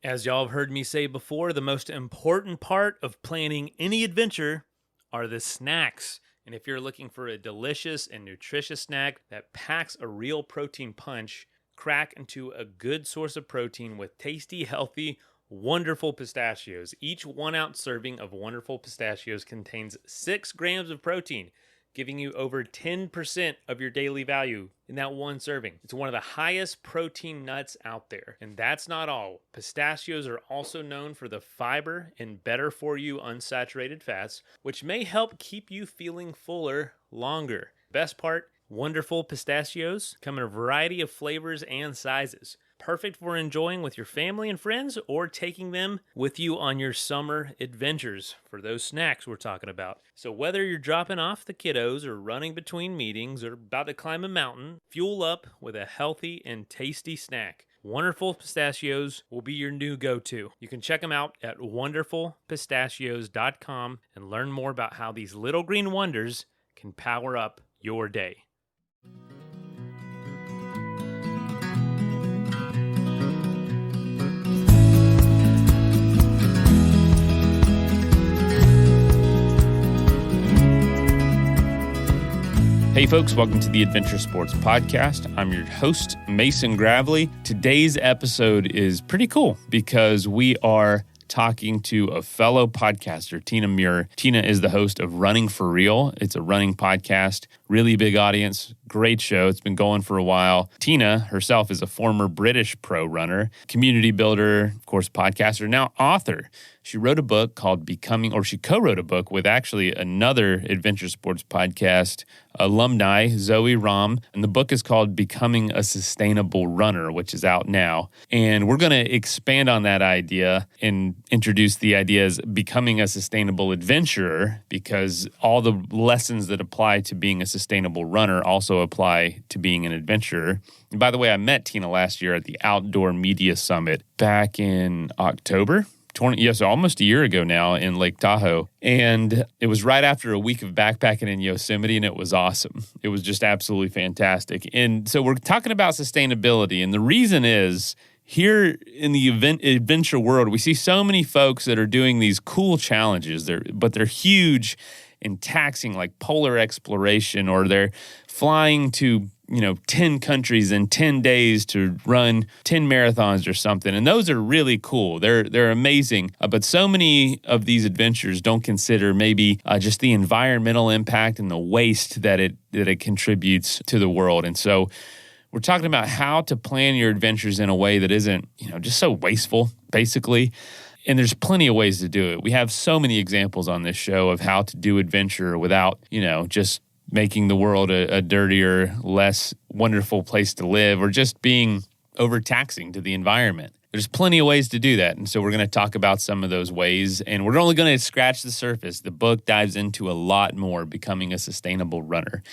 As y'all have heard me say before, the most important part of planning any adventure are the snacks. And if you're looking for a delicious and nutritious snack that packs a real protein punch, crack into a good source of protein with tasty, healthy, wonderful pistachios. Each 1 ounce serving of wonderful pistachios contains 6 grams of protein, giving you over 10% of your daily value in that one serving. It's one of the highest protein nuts out there. And that's not all. Pistachios are also known for the fiber and better for you unsaturated fats, which may help keep you feeling fuller longer. Best part, wonderful pistachios come in a variety of flavors and sizes. Perfect for enjoying with your family and friends or taking them with you on your summer adventures for those snacks we're talking about. So whether you're dropping off the kiddos or running between meetings or about to climb a mountain, fuel up with a healthy and tasty snack. Wonderful Pistachios will be your new go-to. You can check them out at wonderfulpistachios.com and learn more about how these little green wonders can power up your day. Hey folks, welcome to the Adventure Sports Podcast. I'm your host, Mason Gravely. Today's episode is pretty cool because we are talking to a fellow podcaster, Tina Muir. Tina is the host of Running for Real. It's a running podcast, really big audience, great show. It's been going for a while. Tina herself is a former British pro runner, community builder, of course, podcaster, now author. She wrote a book called she co-wrote a book with actually another Adventure Sports Podcast alumni, Zoe Rom, and the book is called Becoming a Sustainable Runner, which is out now. And we're going to expand on that idea and introduce the idea as becoming a sustainable adventurer, because all the lessons that apply to being a sustainable runner also apply to being an adventurer. And by the way, I met Tina last year at the Outdoor Media Summit back in October. So almost a year ago now in Lake Tahoe. And it was right after a week of backpacking in Yosemite, and it was awesome. It was just absolutely fantastic. And so we're talking about sustainability. And the reason is, here in the adventure world, we see so many folks that are doing these cool challenges, but they're huge and taxing, like polar exploration, or they're flying to 10 countries in 10 days to run 10 marathons or something. And those are really cool. They're amazing. But so many of these adventures don't consider maybe just the environmental impact and the waste that it contributes to the world. And so we're talking about how to plan your adventures in a way that isn't, just so wasteful, basically. And there's plenty of ways to do it. We have so many examples on this show of how to do adventure without, just making the world a dirtier, less wonderful place to live, or just being overtaxing to the environment. There's plenty of ways to do that. And so we're going to talk about some of those ways, and we're only going to scratch the surface. The book dives into a lot more, becoming a sustainable runner.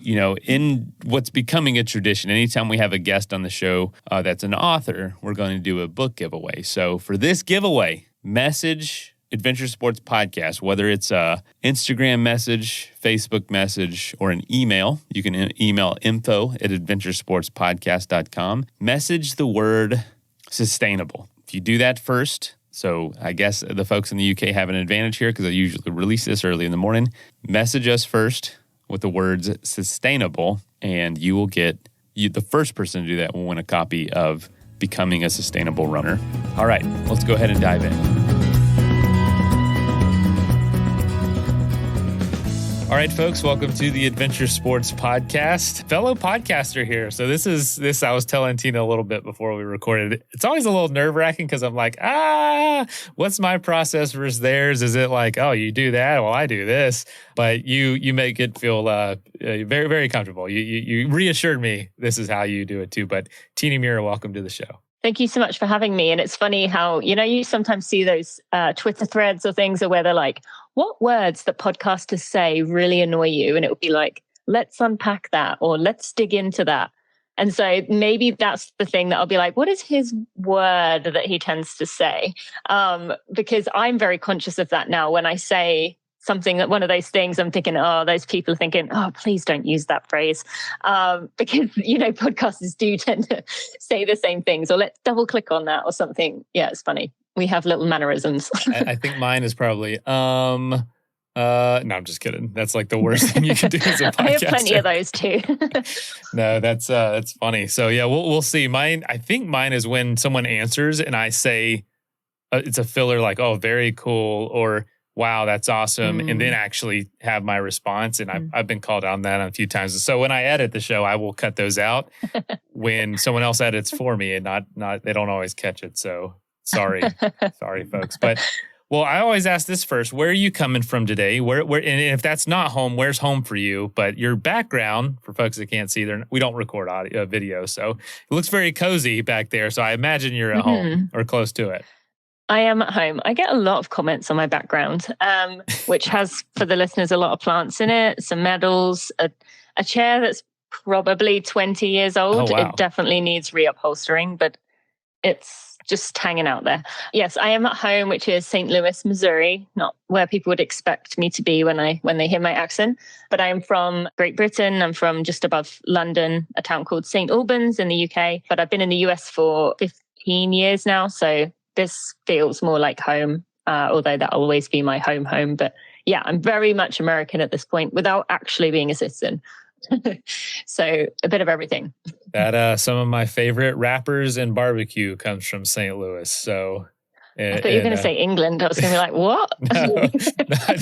In what's becoming a tradition, anytime we have a guest on the show that's an author, we're going to do a book giveaway. So for this giveaway, message Adventure Sports Podcast, whether it's a Instagram message, Facebook message, or an email. You can email info@adventuresportspodcast.com. Message the word sustainable. If you do that first, so I guess the folks in the UK have an advantage here because I usually release this early in the morning. Message us first with the words sustainable, and you will get, the first person to do that will win a copy of Becoming a Sustainable Runner. All right, let's go ahead and dive in. All right, folks, welcome to the Adventure Sports Podcast. Fellow podcaster here. So this I was telling Tina a little bit before we recorded. It's always a little nerve-wracking because I'm like, what's my process versus theirs? Is it like, oh, you do that? Well, I do this. But you make it feel very, very comfortable. You reassured me this is how you do it too. But Tina Muir, welcome to the show. Thank you so much for having me. And it's funny how, you sometimes see those Twitter threads or things where they're like, what words that podcasters say really annoy you? And it would be like, let's unpack that, or let's dig into that. And so maybe that's the thing that I'll be like, what is his word that he tends to say? Because I'm very conscious of that now. When I say something that one of those things I'm thinking, oh, those people are thinking, oh, please don't use that phrase. Because, podcasters do tend to say the same things, or let's double click on that or something. Yeah, it's funny. We have little mannerisms. I think mine is probably, no, I'm just kidding. That's like the worst thing you can do as a podcaster. I have plenty of those too. No, that's funny. So yeah, we'll see. I think mine is when someone answers and I say, it's a filler like, oh, very cool, or wow, that's awesome. And then actually have my response. And I've been called on that a few times. So when I edit the show, I will cut those out when someone else edits for me, and not they don't always catch it. So sorry, folks. But well, I always ask this first: where are you coming from today? Where? And if that's not home, where's home for you? But your background, for folks that can't see, we don't record video, so it looks very cozy back there. So I imagine you're at home or close to it. I am at home. I get a lot of comments on my background, which has, for the listeners, a lot of plants in it, some medals, a chair that's probably 20 years old. Oh, wow. It definitely needs reupholstering, but it's just hanging out there. Yes, I am at home, which is St. Louis, Missouri, not where people would expect me to be when they hear my accent. But I am from Great Britain. I'm from just above London, a town called St. Albans in the UK. But I've been in the US for 15 years now, so this feels more like home, although that'll always be my home. But yeah, I'm very much American at this point without actually being a citizen. So a bit of everything. That some of my favorite rappers and barbecue comes from St. Louis. So I thought you were going to say England. I was going to be like, what?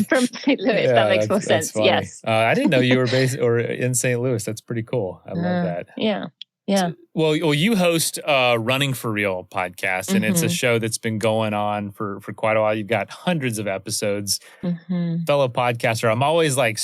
From St. Louis. Yeah, that makes more sense. Yes. I didn't know you were based or in St. Louis. That's pretty cool. I love that. Yeah. Yeah. So, well, you host Running for Real podcast, and it's a show that's been going on for quite a while. You've got hundreds of episodes. Fellow podcaster, I'm always like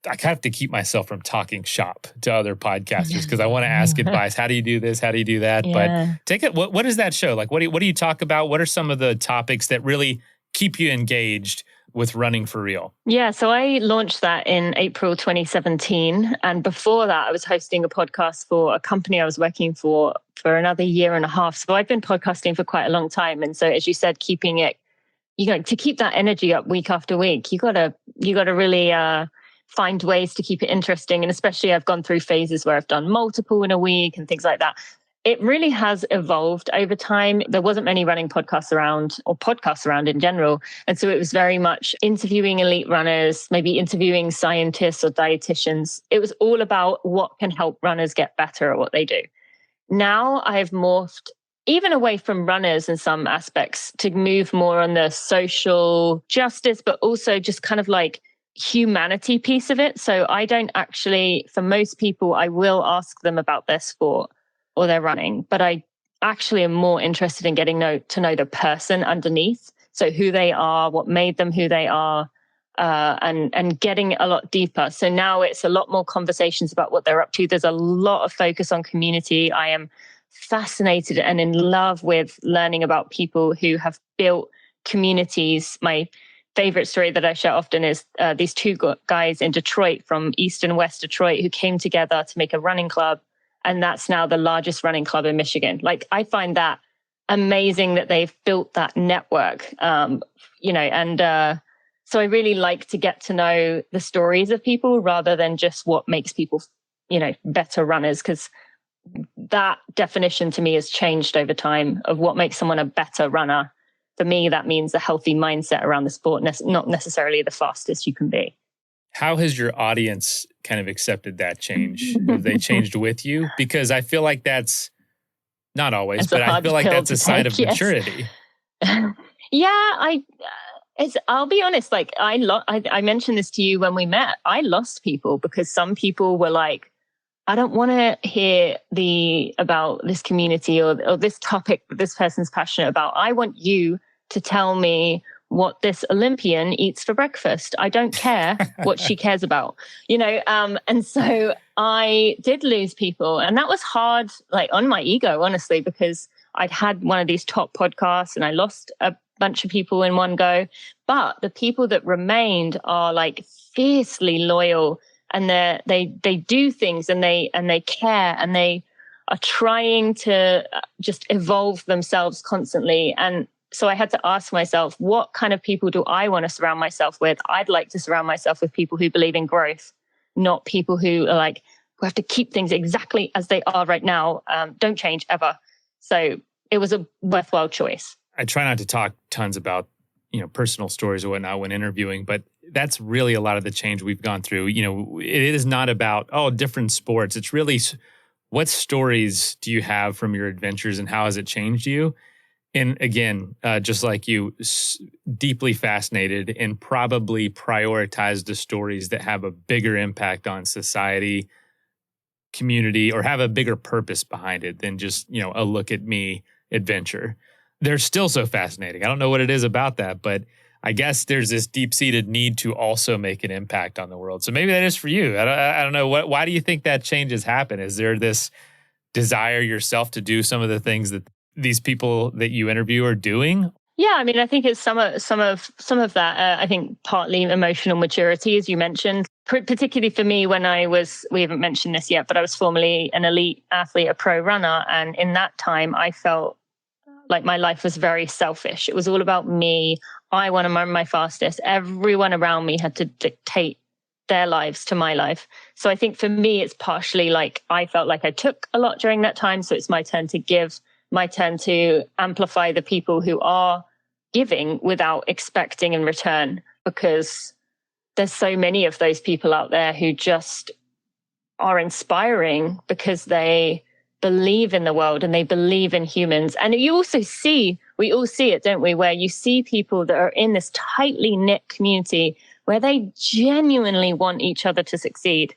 I have to keep myself from talking shop to other podcasters because I want to ask advice. How do you do this? How do you do that? Yeah. But what is that show? Like, what do you talk about? What are some of the topics that really keep you engaged with Running for Real? Yeah, so I launched that in April 2017. And before that, I was hosting a podcast for a company I was working for another year and a half. So I've been podcasting for quite a long time. And so, as you said, keeping it, to keep that energy up week after week, you gotta really find ways to keep it interesting. And especially I've gone through phases where I've done multiple in a week and things like that. It really has evolved over time. There wasn't many running podcasts around, or podcasts around in general. And so it was very much interviewing elite runners, maybe interviewing scientists or dietitians. It was all about what can help runners get better at what they do. Now I've morphed even away from runners in some aspects to move more on the social justice, but also just kind of like humanity piece of it. So I don't actually, for most people, I will ask them about their sport or their running, but I actually am more interested in getting to know the person underneath. So who they are, what made them who they are, and getting a lot deeper. So now it's a lot more conversations about what they're up to. There's a lot of focus on community. I am fascinated and in love with learning about people who have built communities. My favorite story that I share often is these two guys in Detroit, from East and West Detroit, who came together to make a running club. And that's now the largest running club in Michigan. Like, I find that amazing that they've built that network, and so I really like to get to know the stories of people rather than just what makes people, better runners, because that definition to me has changed over time of what makes someone a better runner. For me, that means a healthy mindset around the sport, not necessarily the fastest you can be. How has your audience kind of accepted that change? Have they changed with you? Because I feel like that's not always, but I feel like that's a sign of maturity. Yeah, I'll be honest. Like I mentioned this to you when we met. I lost people because some people were like, I don't want to hear about this community or this topic that this person's passionate about. I want you to tell me what this Olympian eats for breakfast. I don't care what she cares about, and so I did lose people. And that was hard, like on my ego, honestly, because I'd had one of these top podcasts and I lost a bunch of people in one go. But the people that remained are like fiercely loyal, and they do things and they care, and they are trying to just evolve themselves constantly. And So I had to ask myself, what kind of people do I want to surround myself with? I'd like to surround myself with people who believe in growth, not people who are like, who have to keep things exactly as they are right now. Don't change ever. So it was a worthwhile choice. I try not to talk tons about, personal stories or whatnot when interviewing, but that's really a lot of the change we've gone through. It is not about, different sports. It's really what stories do you have from your adventures and how has it changed you? And again, just like you, deeply fascinated and probably prioritize the stories that have a bigger impact on society, community, or have a bigger purpose behind it than just, a look at me adventure. They're still so fascinating. I don't know what it is about that, but I guess there's this deep-seated need to also make an impact on the world. So maybe that is for you. I don't know. Why do you think that change has happened? Is there this desire yourself to do some of the things that these people that you interview are doing? Yeah, I mean, I think it's some of that. I think partly emotional maturity, as you mentioned, particularly for me when we haven't mentioned this yet, but I was formerly an elite athlete, a pro runner. And in that time, I felt like my life was very selfish. It was all about me. I want to run my fastest. Everyone around me had to dictate their lives to my life. So I think for me, it's partially like I felt like I took a lot during that time. So it's my turn to give, my turn to amplify the people who are giving without expecting in return, because there's so many of those people out there who just are inspiring because they believe in the world and they believe in humans. And we all see it, don't we? Where you see people that are in this tightly knit community where they genuinely want each other to succeed.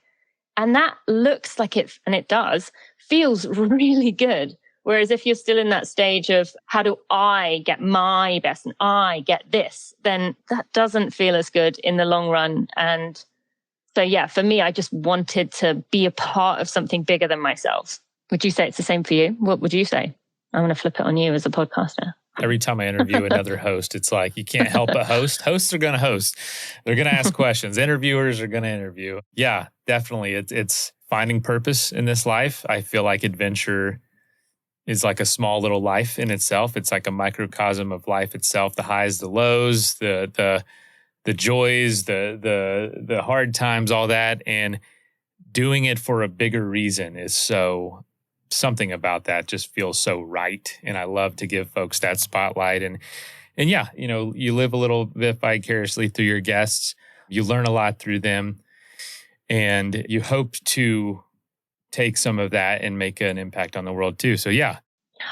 And that looks like it, and it does, feels really good. Whereas if you're still in that stage of how do I get my best and I get this, then that doesn't feel as good in the long run. And so, yeah, for me, I just wanted to be a part of something bigger than myself. Would you say it's the same for you? What would you say? I'm going to flip it on you as a podcaster. Every time I interview another host, it's like you can't help but host. Hosts are going to host. They're going to ask questions. Interviewers are going to interview. Yeah, definitely. It's finding purpose in this life. I feel like adventure is like a small little life in itself. It's like a microcosm of life itself. The highs, the lows, the joys, the hard times, all that, and doing it for a bigger reason is so. Something about that just feels so right. And I love to give folks that spotlight. And yeah, you live a little bit vicariously through your guests. You learn a lot through them. And you hope to take some of that and make an impact on the world too. So yeah.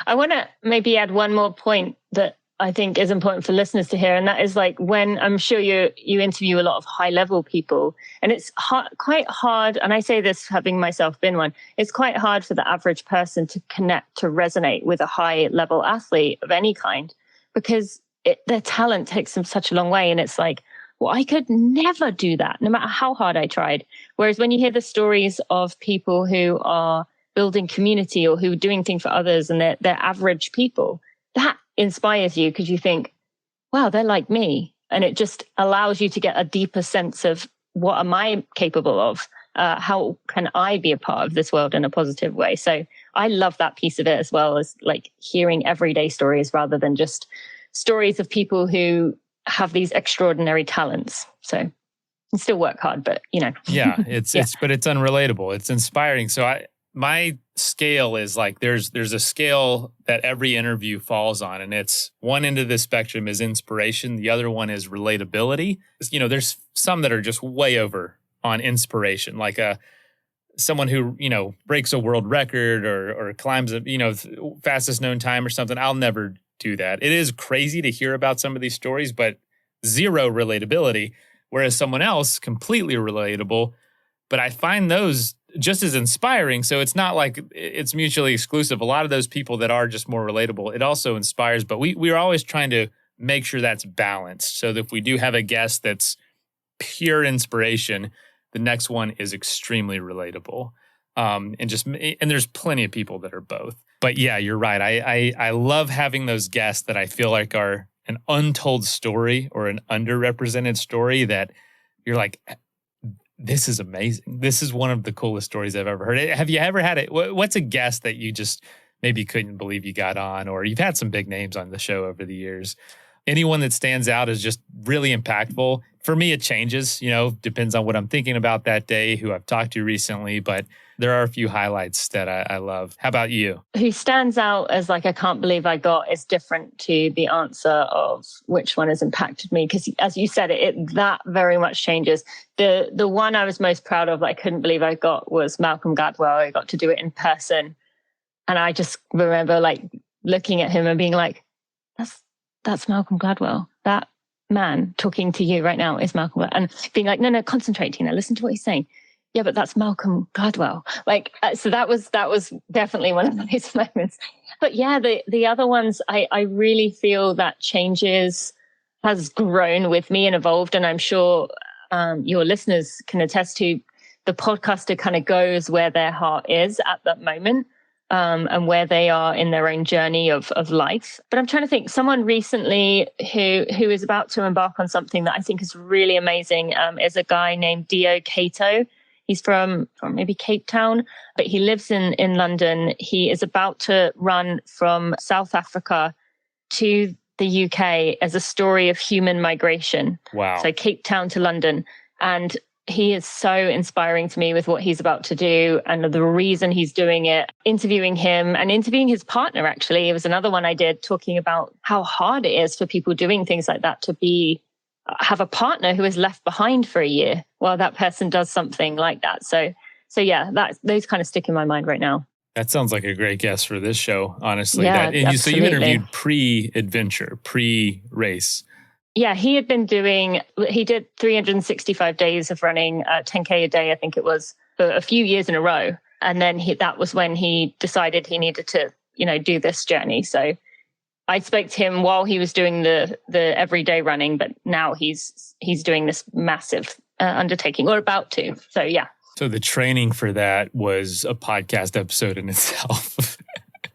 I want to maybe add one more point that I think is important for listeners to hear. And that is like when I'm sure you interview a lot of high level people, and it's quite hard. And I say this having myself been one, it's quite hard for the average person to connect, to resonate with a high level athlete of any kind, because their talent takes them such a long way. And it's like, well, I could never do that, no matter how hard I tried. Whereas when you hear the stories of people who are building community or who are doing things for others and they're average people, that inspires you because you think, wow, they're like me. And it just allows you to get a deeper sense of what am I capable of? How can I be a part of this world in a positive way? So I love that piece of it, as well as like hearing everyday stories rather than just stories of people who have these extraordinary talents. So you still work hard, but Yeah, it's unrelatable. It's inspiring. So my scale is like there's a scale that every interview falls on, and it's one end of the spectrum is inspiration, the other one is relatability. There's some that are just way over on inspiration, like someone who breaks a world record or climbs fastest known time or something. I'll never do that. It is crazy to hear about some of these stories, but zero relatability. Whereas someone else completely relatable, but I find those just as inspiring. So it's not like it's mutually exclusive. A lot of those people that are just more relatable, it also inspires, but we're always trying to make sure that's balanced. So that if we do have a guest that's pure inspiration, the next one is extremely relatable. And there's plenty of people that are both. But yeah, you're right. I love having those guests that I feel like are an untold story or an underrepresented story that you're like, this is amazing. This is one of the coolest stories I've ever heard. Have you ever had it? What's a guest that you just maybe couldn't believe you got on, or you've had some big names on the show over the years. Anyone that stands out is just really impactful. For me, it changes, depends on what I'm thinking about that day, who I've talked to recently, but there are a few highlights that I love. How about you? Who stands out as like, I can't believe I got is different to the answer of which one has impacted me. Because as you said, that very much changes. The one I was most proud of, I couldn't believe I got, was Malcolm Gladwell. I got to do it in person. And I just remember like looking at him and being like, that's Malcolm Gladwell. That man talking to you right now is Malcolm Gladwell. And being like, no, concentrate, Tina, listen to what he's saying. Yeah, but that's Malcolm Gladwell. Like, so that was definitely one of those moments. But yeah, the other ones, I really feel that changes has grown with me and evolved. And I'm sure your listeners can attest to, the podcaster kind of goes where their heart is at that moment. And where they are in their own journey of life. But I'm trying to think, someone recently who is about to embark on something that I think is really amazing is a guy named Dio Cato. He's from maybe Cape Town, but he lives in London. He is about to run from South Africa to the UK as a story of human migration. Wow. So Cape Town to London. And he is so inspiring to me with what he's about to do and the reason he's doing it. Interviewing him and interviewing his partner, actually. It was another one I did, talking about how hard it is for people doing things like that to have a partner who is left behind for a year while that person does something like that. So yeah, those kind of stick in my mind right now. That sounds like a great guest for this show, honestly. Yeah, so you interviewed pre-adventure, pre-race. Yeah, he did 365 days of running 10K a day, I think it was, for a few years in a row. And then that was when he decided he needed to, do this journey. So I spoke to him while he was doing the everyday running, but now he's doing this massive undertaking, or about to. So yeah. So the training for that was a podcast episode in itself.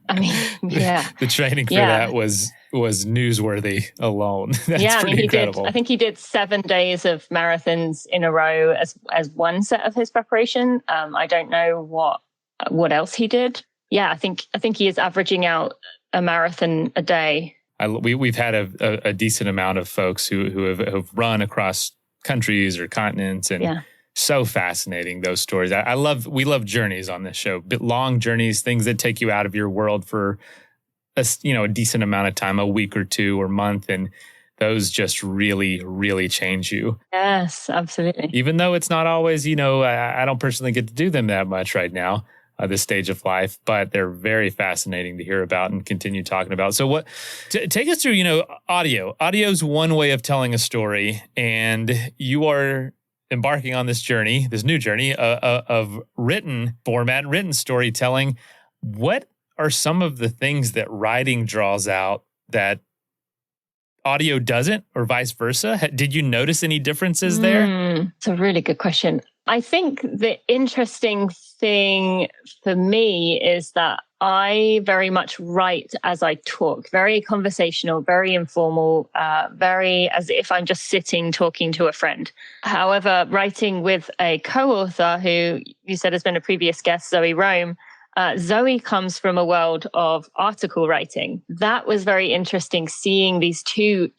I mean, yeah. The training for that was newsworthy alone. That's pretty incredible. I think he did 7 days of marathons in a row as one set of his preparation. I don't know what else he did. Yeah, I think he is averaging out a marathon a day. We've had a decent amount of folks who have run across countries or continents, and so fascinating, those stories. We love journeys on this show, long journeys, things that take you out of your world for a decent amount of time, a week or two or month, and those just really, really change you. Yes, absolutely. Even though it's not always, I don't personally get to do them that much right now, this stage of life, but they're very fascinating to hear about and continue talking about. So take us through, audio. Audio is one way of telling a story, and you are embarking on this new journey of written format, written storytelling. What are some of the things that writing draws out that audio doesn't, or vice versa? Did you notice any differences there? It's a really good question. I think the interesting thing for me is that I very much write as I talk, very conversational, very informal, very as if I'm just sitting talking to a friend. However, writing with a co-author who you said has been a previous guest, Zoe Rome, Zoe comes from a world of article writing. That was very interesting, seeing these two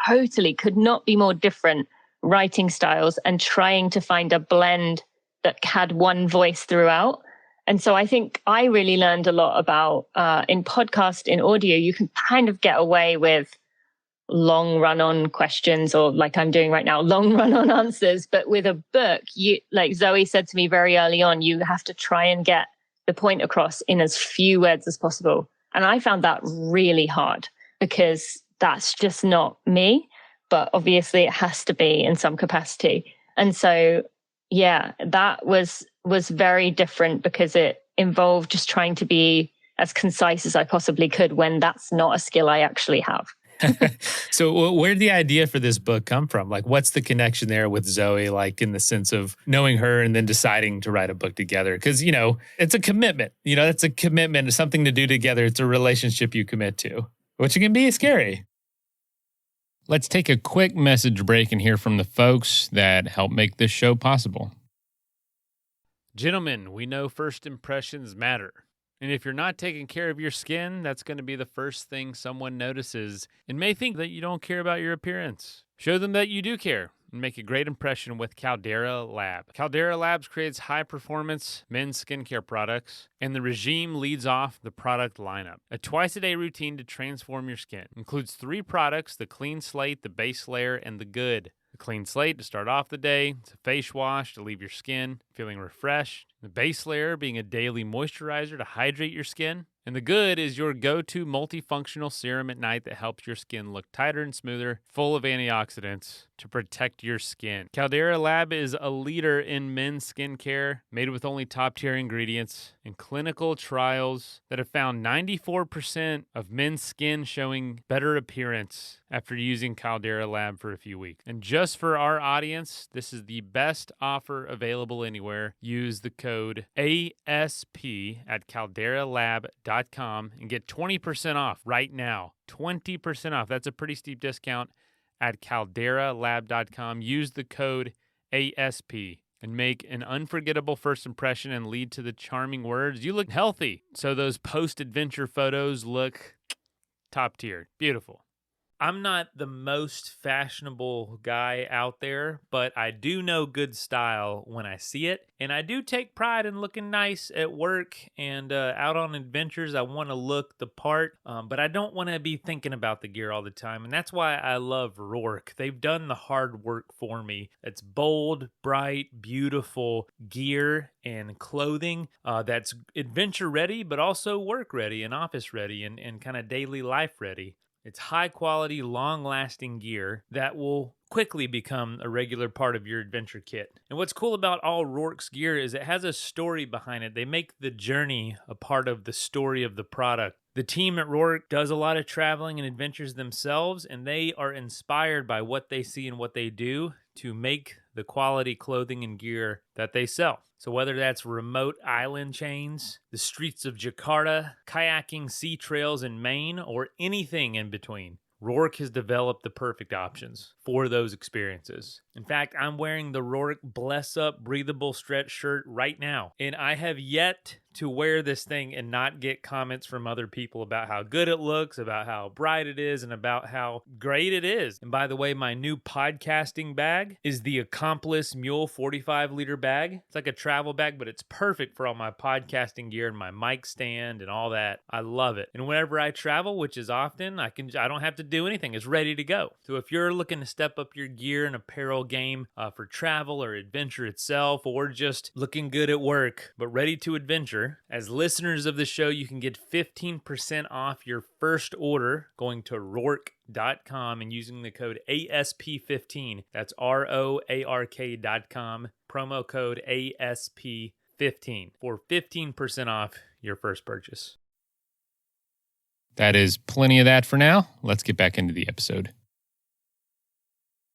totally could not be more different writing styles and trying to find a blend that had one voice throughout. And so I think I really learned a lot about in podcast, in audio, you can kind of get away with long run-on questions, or like I'm doing right now, long run-on answers. But with a book, like Zoe said to me very early on, you have to try and get the point across in as few words as possible. And I found that really hard because that's just not me. But obviously it has to be in some capacity. And so, yeah, that was very different because it involved just trying to be as concise as I possibly could when that's not a skill I actually have. So where did the idea for this book come from? Like, what's the connection there with Zoe, like in the sense of knowing her and then deciding to write a book together? Because, it's a commitment. It's a commitment. It's something to do together. It's a relationship you commit to, which can be scary. Let's take a quick message break and hear from the folks that help make this show possible. Gentlemen, we know first impressions matter. And if you're not taking care of your skin, that's going to be the first thing someone notices and may think that you don't care about your appearance. Show them that you do care and make a great impression with Caldera Lab. Caldera Labs creates high-performance men's skincare products, and the regime leads off the product lineup. A twice-a-day routine to transform your skin. Includes 3 products, the Clean Slate, the Base Layer, and the Good. The Clean Slate to start off the day. It's a face wash to leave your skin feeling refreshed. The Base Layer being a daily moisturizer to hydrate your skin. And the Good is your go-to multifunctional serum at night that helps your skin look tighter and smoother, full of antioxidants to protect your skin. Caldera Lab is a leader in men's skincare, made with only top-tier ingredients and clinical trials that have found 94% of men's skin showing better appearance after using Caldera Lab for a few weeks. And just for our audience, this is the best offer available anywhere. Use the code ASP at calderalab.com and get 20% off right now. 20% off. That's a pretty steep discount at calderalab.com. Use the code ASP and make an unforgettable first impression and lead to the charming words, "You look healthy." So those post-adventure photos look top tier. Beautiful. I'm not the most fashionable guy out there, but I do know good style when I see it. And I do take pride in looking nice at work and out on adventures. I want to look the part, but I don't want to be thinking about the gear all the time. And that's why I love Roark. They've done the hard work for me. It's bold, bright, beautiful gear and clothing that's adventure ready, but also work ready and office ready and kind of daily life ready. It's high quality, long lasting gear that will quickly become a regular part of your adventure kit. And what's cool about all Roark's gear is it has a story behind it. They make the journey a part of the story of the product. The team at Roark does a lot of traveling and adventures themselves, and they are inspired by what they see and what they do to make the quality clothing and gear that they sell. So whether that's remote island chains, the streets of Jakarta, kayaking sea trails in Maine, or anything in between, Roark has developed the perfect options for those experiences. In fact, I'm wearing the Roark Bless Up breathable stretch shirt right now, and I have yet to wear this thing and not get comments from other people about how good it looks, about how bright it is, and about how great it is. And by the way, my new podcasting bag is the Accomplice Mule 45-liter bag. It's like a travel bag, but it's perfect for all my podcasting gear and my mic stand and all that. I love it. And whenever I travel, which is often, I don't have to do anything. It's ready to go. So if you're looking to step up your gear and apparel game for travel or adventure itself, or just looking good at work but ready to adventure, as listeners of the show, you can get 15% off your first order going to Roark.com and using the code ASP15. That's ROARK.com, promo code ASP15 for 15% off your first purchase. That is plenty of that for now. Let's get back into the episode.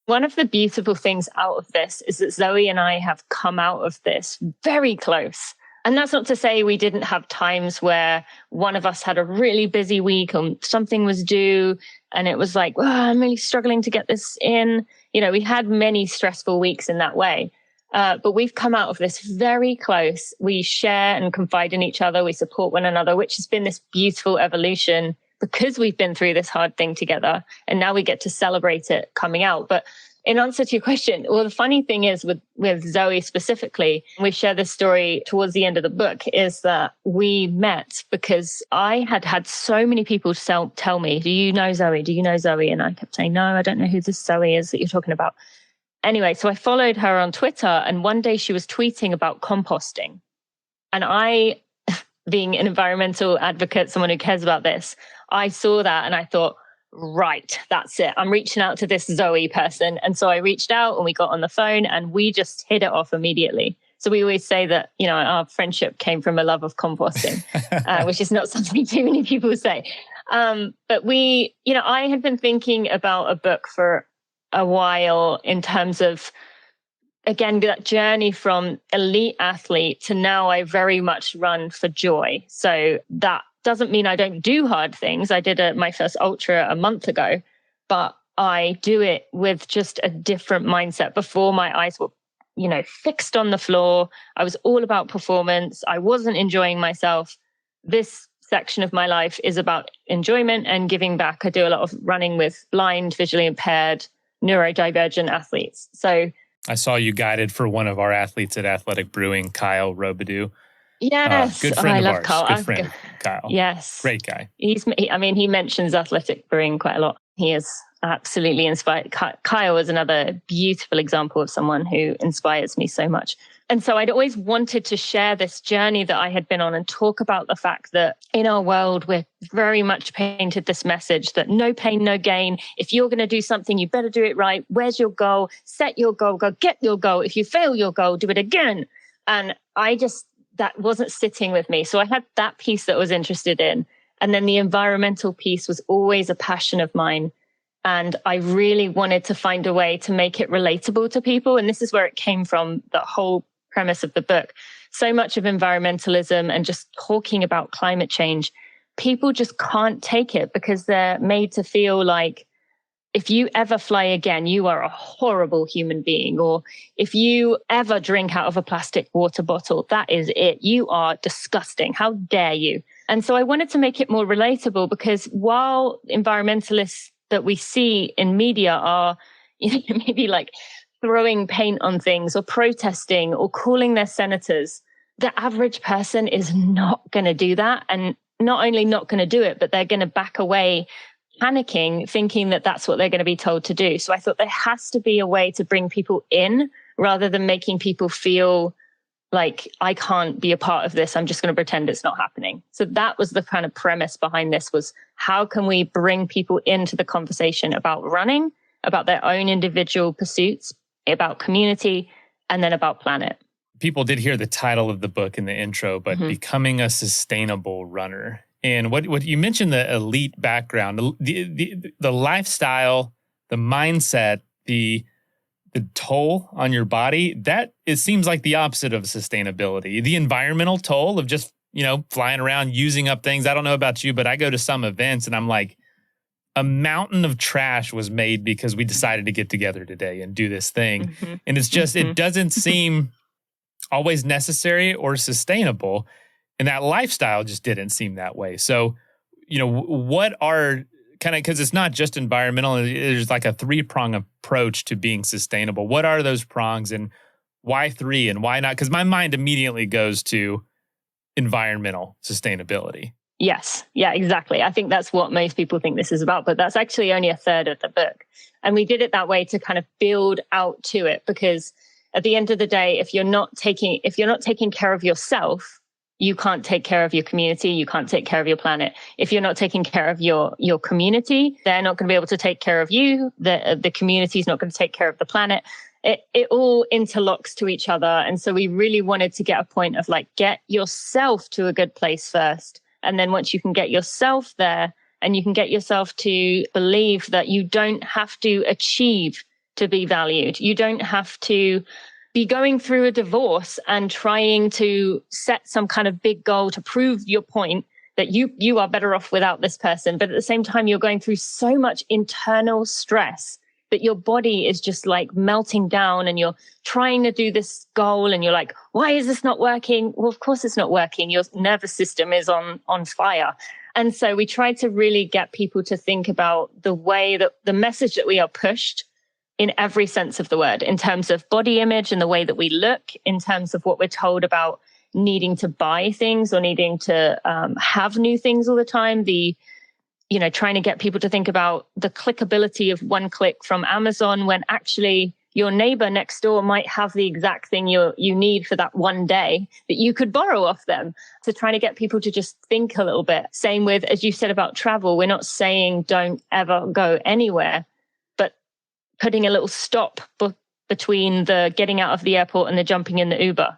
One of the beautiful things out of this is that Zoe and I have come out of this very close. And that's not to say we didn't have times where one of us had a really busy week or something was due and it was like, well, I'm really struggling to get this in. You know, we had many stressful weeks in that way. But we've come out of this very close. We share and confide in each other. We support one another, which has been this beautiful evolution because we've been through this hard thing together. And now we get to celebrate it coming out. But in answer to your question, well, the funny thing is with Zoe specifically, we share this story towards the end of the book, is that we met because I had so many people tell me, do you know Zoe? Do you know Zoe? And I kept saying, no, I don't know who this Zoe is that you're talking about. Anyway, so I followed her on Twitter, and one day she was tweeting about composting. And I, being an environmental advocate, someone who cares about this, I saw that and I thought, right, that's it. I'm reaching out to this Zoe person. And so I reached out and we got on the phone and we just hit it off immediately. So we always say that, you know, our friendship came from a love of composting, which is not something too many people say. But we, you know, I had been thinking about a book for a while in terms of, again, that journey from elite athlete to now I very much run for joy. So that doesn't mean I don't do hard things. I did my first ultra a month ago, but I do it with just a different mindset. Before, my eyes were, you know, fixed on the floor. I was all about performance. I wasn't enjoying myself. this section of my life is about enjoyment and giving back. I do a lot of running with blind, visually impaired, neurodivergent athletes. So I saw you guided for one of our athletes at Athletic Brewing, Kyle Robidoux. yes, Good friend I of love ours. Kyle. Good friend, Kyle. Yes. Great guy. He mentions Athletic Brewing quite a lot. He is absolutely inspired. Kyle is another beautiful example of someone who inspires me so much. And so I'd always wanted to share this journey that I had been on and talk about the fact that in our world, we're very much painted this message that no pain, no gain. If you're going to do something, you better do it right. Where's your goal? Set your goal, go get your goal. If you fail your goal, do it again. And that wasn't sitting with me. So I had that piece that I was interested in. And then the environmental piece was always a passion of mine. And I really wanted to find a way to make it relatable to people. And this is where it came from, the whole premise of the book. So much of environmentalism and just talking about climate change, people just can't take it because they're made to feel like if you ever fly again, you are a horrible human being. Or if you ever drink out of a plastic water bottle, that is it. You are disgusting. How dare you? And so I wanted to make it more relatable because while environmentalists that we see in media are maybe like throwing paint on things or protesting or calling their senators, the average person is not going to do that. And not only not going to do it, but they're going to back away panicking, thinking that that's what they're going to be told to do. So I thought there has to be a way to bring people in rather than making people feel like I can't be a part of this. I'm just going to pretend it's not happening. So that was the kind of premise behind this, was how can we bring people into the conversation about running, about their own individual pursuits, about community, and then about planet. People did hear the title of the book in the intro, but Becoming a Sustainable Runner. And what you mentioned, the elite background, the lifestyle, the mindset, the toll on your body, it seems like the opposite of sustainability. The environmental toll of just, flying around, using up things. I don't know about you, but I go to some events and I'm like, a mountain of trash was made because we decided to get together today and do this thing. And it's just, it doesn't seem always necessary or sustainable. And that lifestyle just didn't seem that way. So, what are because it's not just environmental, there's like a 3-prong approach to being sustainable. What are those prongs and why 3 and why not? Because my mind immediately goes to environmental sustainability. Yes. Yeah, exactly. I think that's what most people think this is about, but that's actually only a third of the book. And we did it that way to kind of build out to it, because at the end of the day, if you're not taking care of yourself, you can't take care of your community. You can't take care of your planet. If you're not taking care of your community, they're not going to be able to take care of you. The community is not going to take care of the planet. It all interlocks to each other. And so we really wanted to get a point of like, get yourself to a good place first. And then once you can get yourself there and you can get yourself to believe that you don't have to achieve to be valued. You don't have to be going through a divorce and trying to set some kind of big goal to prove your point that you are better off without this person. But at the same time, you're going through so much internal stress that your body is just like melting down and you're trying to do this goal and you're like, why is this not working? Well, of course it's not working. Your nervous system is on fire. And so we tried to really get people to think about the way that the message that we are pushed in every sense of the word, in terms of body image and the way that we look, in terms of what we're told about needing to buy things or needing to have new things all the time. Trying to get people to think about the clickability of one click from Amazon when actually your neighbor next door might have the exact thing you need for that one day that you could borrow off them. So trying to get people to just think a little bit. Same with, as you said about travel, we're not saying don't ever go anywhere, but putting a little stop between the getting out of the airport and the jumping in the Uber.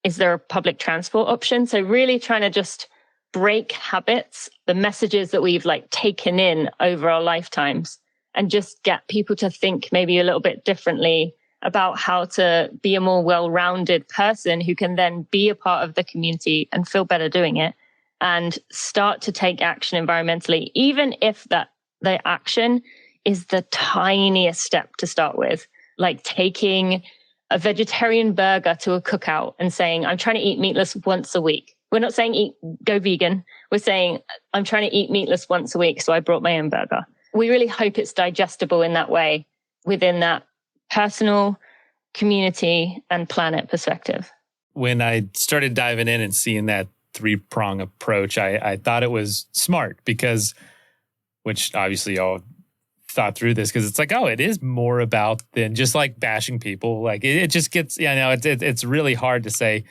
Is there a public transport option? So really trying to just break habits, the messages that we've like taken in over our lifetimes, and just get people to think maybe a little bit differently about how to be a more well-rounded person who can then be a part of the community and feel better doing it and start to take action environmentally, even if the action is the tiniest step to start with, like taking a vegetarian burger to a cookout and saying, I'm trying to eat meatless once a week. We're not saying go vegan. We're saying I'm trying to eat meatless once a week, so I brought my own burger. We really hope it's digestible in that way within that personal, community, and planet perspective. When I started diving in and seeing that 3-prong approach, I thought it was smart because, which obviously y'all thought through this, because it's like, oh, it is more about than just like bashing people. Like it just gets, it's really hard to say,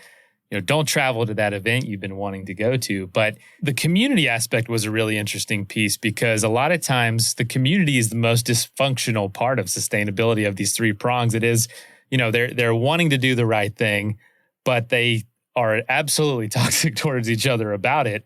don't travel to that event you've been wanting to go to. But the community aspect was a really interesting piece, because a lot of times the community is the most dysfunctional part of sustainability of these 3 prongs. It is, they're wanting to do the right thing, but they are absolutely toxic towards each other about it.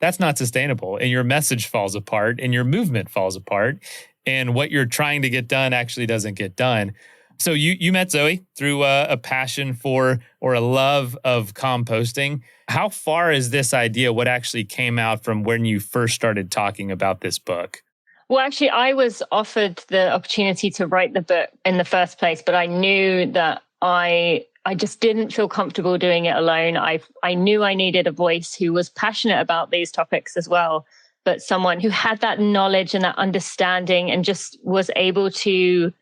That's not sustainable. And your message falls apart and your movement falls apart. And what you're trying to get done actually doesn't get done. So you met Zoe through a passion for or a love of composting. How far is this idea? What actually came out from when you first started talking about this book? Well, actually, I was offered the opportunity to write the book in the first place, but I knew that I just didn't feel comfortable doing it alone. I knew I needed a voice who was passionate about these topics as well, but someone who had that knowledge and that understanding and just was able to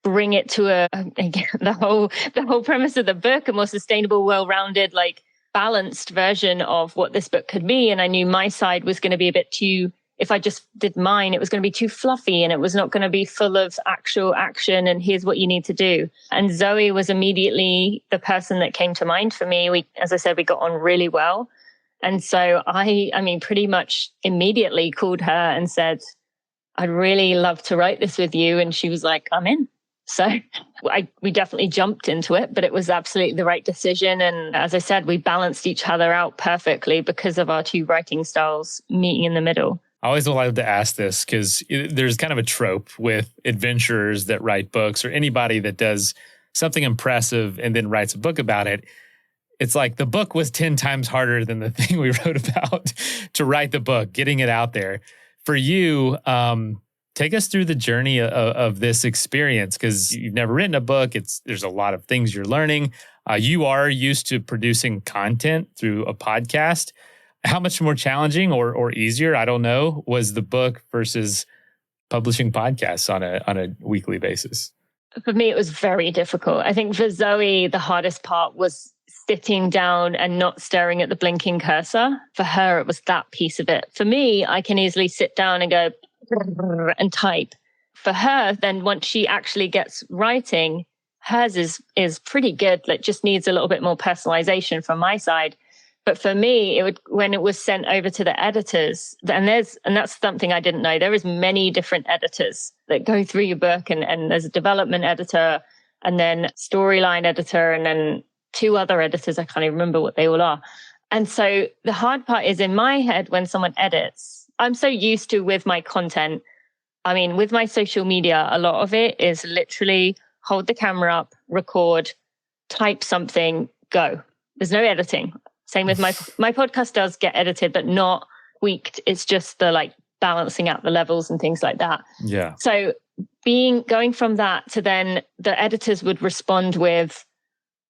bring it to the whole premise of the book, a more sustainable, well-rounded, like balanced version of what this book could be. And I knew my side was going to be a bit too, if I just did mine, it was going to be too fluffy and it was not going to be full of actual action and here's what you need to do. And Zoe was immediately the person that came to mind for me. As I said, we got on really well. And so I pretty much immediately called her and said, I'd really love to write this with you. And she was like, I'm in. So we definitely jumped into it, but it was absolutely the right decision. And as I said, we balanced each other out perfectly because of our 2 writing styles meeting in the middle. I always love to ask this because there's kind of a trope with adventurers that write books or anybody that does something impressive and then writes a book about it. It's like the book was 10 times harder than the thing we wrote about to write the book, getting it out there. For you, take us through the journey of this experience, because you've never written a book. There's a lot of things you're learning. You are used to producing content through a podcast. How much more challenging or easier, I don't know, was the book versus publishing podcasts on a weekly basis? For me, it was very difficult. I think for Zoe, the hardest part was sitting down and not staring at the blinking cursor. For her, it was that piece of it. For me, I can easily sit down and go and type. For her, then once she actually gets writing, hers is pretty good. It just needs a little bit more personalization from my side. But for me, when it was sent over to the editors, and that's something I didn't know. There is many different editors that go through your book, and there's a development editor, and then storyline editor, and then 2 other editors. I can't even remember what they all are. And so the hard part is in my head when someone edits. I'm so used to with my content. I mean, with my social media, a lot of it is literally hold the camera up, record, type something, go. There's no editing. Same with my podcast does get edited, but not tweaked. It's just the balancing out the levels and things like that. Yeah. So going from that to then the editors would respond with,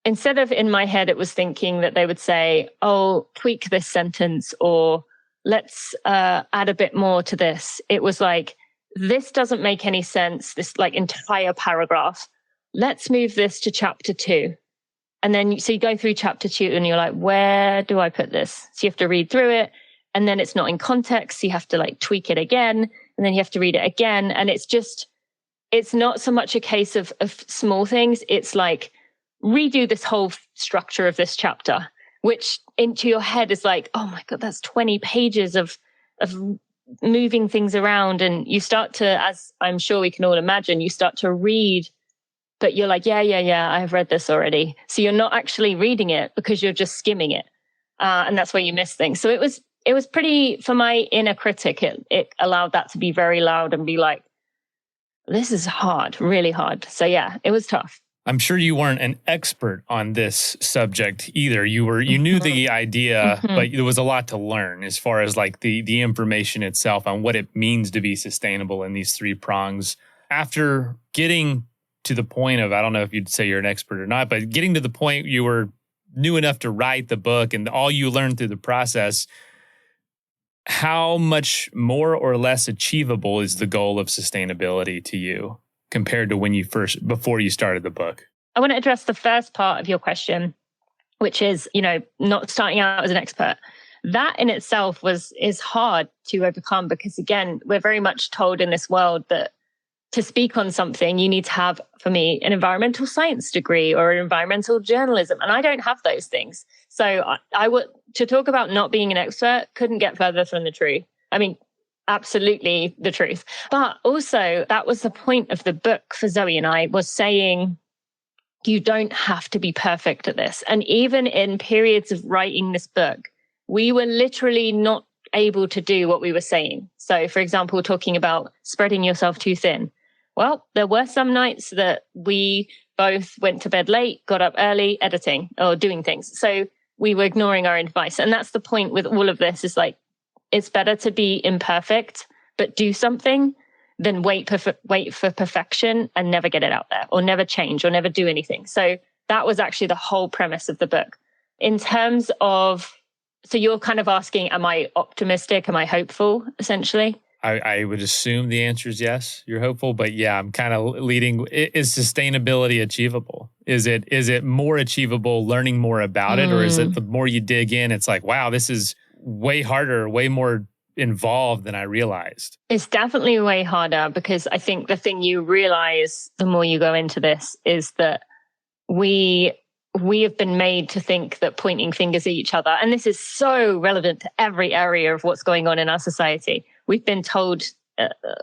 instead of in my head, it was thinking that they would say, oh, tweak this sentence, or let's add a bit more to this. It was like, this doesn't make any sense, this entire paragraph. Let's move this to chapter 2. And then so you go through chapter 2 and you're like, where do I put this? So you have to read through it, and then it's not in context. So you have to tweak it again, and then you have to read it again. And it's not so much a case of small things. It's like, redo this whole structure of this chapter, which into your head is like, oh my God, that's 20 pages of moving things around. And you start to, as I'm sure we can all imagine, you start to read, but you're like, yeah, I've read this already. So you're not actually reading it because you're just skimming it. And that's where you miss things. So it was pretty, for my inner critic, it allowed that to be very loud and be like, this is hard, really hard. So yeah, it was tough. I'm sure you weren't an expert on this subject either. You knew the idea, but there was a lot to learn as far as the information itself on what it means to be sustainable in these 3 prongs. After getting to the point of, I don't know if you'd say you're an expert or not, but getting to the point you were new enough to write the book and all you learned through the process, how much more or less achievable is the goal of sustainability to you compared to before you started the book? I want to address the first part of your question, which is, not starting out as an expert. That in itself is hard to overcome because, again, we're very much told in this world that to speak on something, you need to have, for me, an environmental science degree or an environmental journalism. And I don't have those things. So to talk about not being an expert couldn't get further from the truth. I mean, absolutely the truth. But also that was the point of the book for Zoe and I, was saying, you don't have to be perfect at this. And even in periods of writing this book, we were literally not able to do what we were saying. So, for example, talking about spreading yourself too thin. Well, there were some nights that we both went to bed late, got up early, editing or doing things. So we were ignoring our advice. And that's the point with all of this, is like, it's better to be imperfect, but do something than wait for perfection and never get it out there or never change or never do anything. So that was actually the whole premise of the book. In terms of, so you're kind of asking, am I optimistic? Am I hopeful, essentially? I would assume the answer is yes, you're hopeful, but yeah, I'm kind of leading. Is sustainability achievable? Is it more achievable learning more about it? Or is it the more you dig in, it's like, wow, this is way harder, way more involved than I realized? It's definitely way harder, because I think the thing you realize the more you go into this is that we have been made to think that pointing fingers at each other, and this is so relevant to every area of what's going on in our society. We've been told,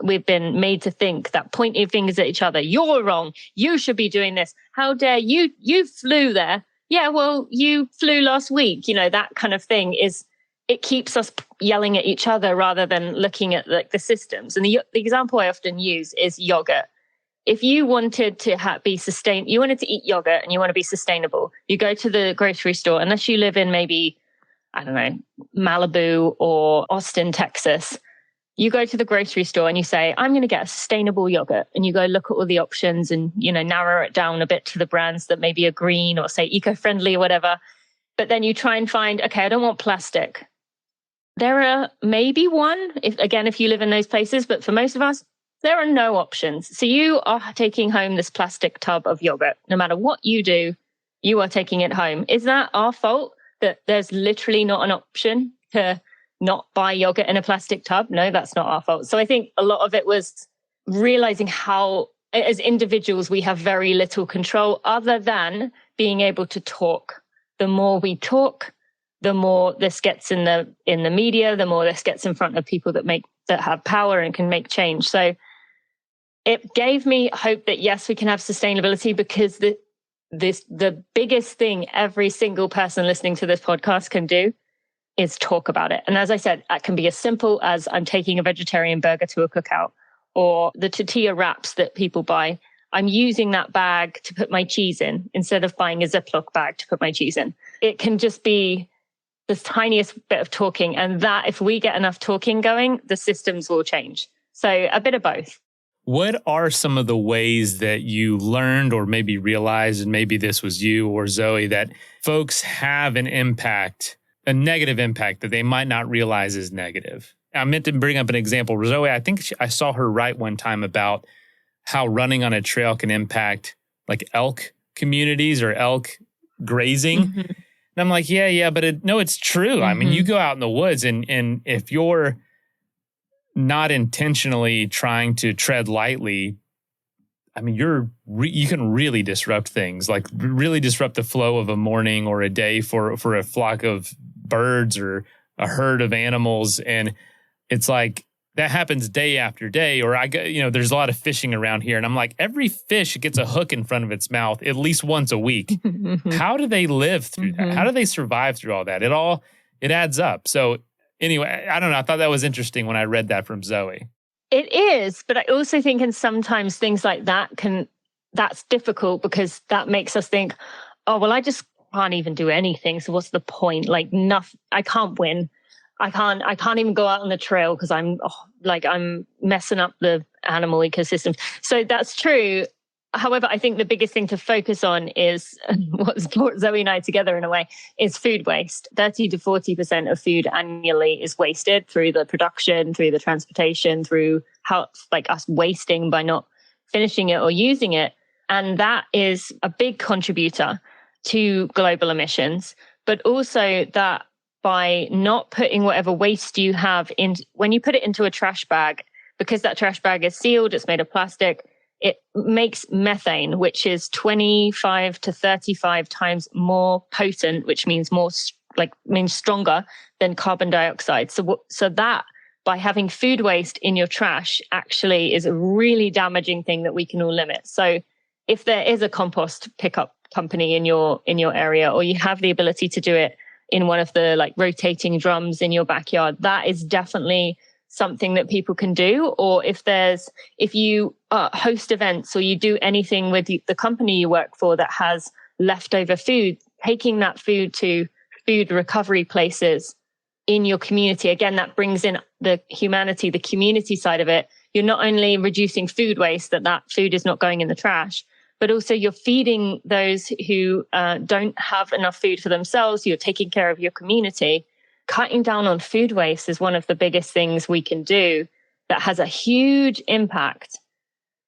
we've been made to think that pointing fingers at each other, you're wrong, you should be doing this. How dare you? You flew there. Yeah, well, you flew last week. That kind of thing it keeps us yelling at each other rather than looking at the systems. And the example I often use is yogurt. If you wanted to you wanted to eat yogurt and you want to be sustainable, you go to the grocery store, unless you live in maybe, I don't know, Malibu or Austin, Texas. You go to the grocery store and you say, I'm going to get a sustainable yogurt. And you go look at all the options and, narrow it down a bit to the brands that maybe are green or say eco-friendly or whatever. But then you try and find, okay, I don't want plastic. There are maybe one, if you live in those places, but for most of us, there are no options. So you are taking home this plastic tub of yogurt. No matter what you do, you are taking it home. Is that our fault that there's literally not an option to not buy yogurt in a plastic tub? No, that's not our fault. So I think a lot of it was realizing how, as individuals, we have very little control other than being able to talk. The more we talk, the more this gets in the media, the more this gets in front of people that have power and can make change. So it gave me hope that yes, we can have sustainability, because the biggest thing every single person listening to this podcast can do is talk about it. And as I said, that can be as simple as I'm taking a vegetarian burger to a cookout, or the tortilla wraps that people buy. I'm using that bag to put my cheese in instead of buying a Ziploc bag to put my cheese in. It can just be the tiniest bit of talking. And that, if we get enough talking going, the systems will change. So a bit of both. What are some of the ways that you learned or maybe realized, and maybe this was you or Zoe, that folks have an impact, a negative impact that they might not realize is negative? I meant to bring up an example. Zoe, I think I saw her write one time about how running on a trail can impact like elk communities or elk grazing. Mm-hmm. And I'm like, yeah, but it's true. Mm-hmm. I mean, you go out in the woods and if you're not intentionally trying to tread lightly, I mean, you can really disrupt things, like really disrupt the flow of a morning or a day for a flock of birds or a herd of animals. And it's like, that happens day after day. Or there's a lot of fishing around here. And I'm like, every fish gets a hook in front of its mouth at least once a week. How do they live through that? How do they survive through all that? It adds up. So anyway, I don't know. I thought that was interesting when I read that from Zoe. It is, but I also think, and sometimes things like that's difficult, because that makes us think, oh, well, I just can't even do anything. So what's the point? Like, nothing, I can't win. I can't even go out on the trail because I'm messing up the animal ecosystem. So that's true. However, I think the biggest thing to focus on is what's brought Zoe and I together in a way is food waste. 30 to 40% of food annually is wasted through the production, through the transportation, through how like us wasting by not finishing it or using it. And that is a big contributor to global emissions, but also that by not putting whatever waste you have in, when you put it into a trash bag, because that trash bag is sealed, it's made of plastic, it makes methane, which is 25 to 35 times more potent, which means means stronger than carbon dioxide. So that by having food waste in your trash actually is a really damaging thing that we can all limit. So if there is a compost pickup company in your area, or you have the ability to do it in one of the like rotating drums in your backyard, that is definitely something that people can do. Or if you host events or you do anything with the company you work for that has leftover food, taking that food to food recovery places in your community, again, that brings in the humanity, the community side of it. You're not only reducing food waste, that food is not going in the trash, but also you're feeding those who don't have enough food for themselves. You're taking care of your community. Cutting down on food waste is one of the biggest things we can do that has a huge impact,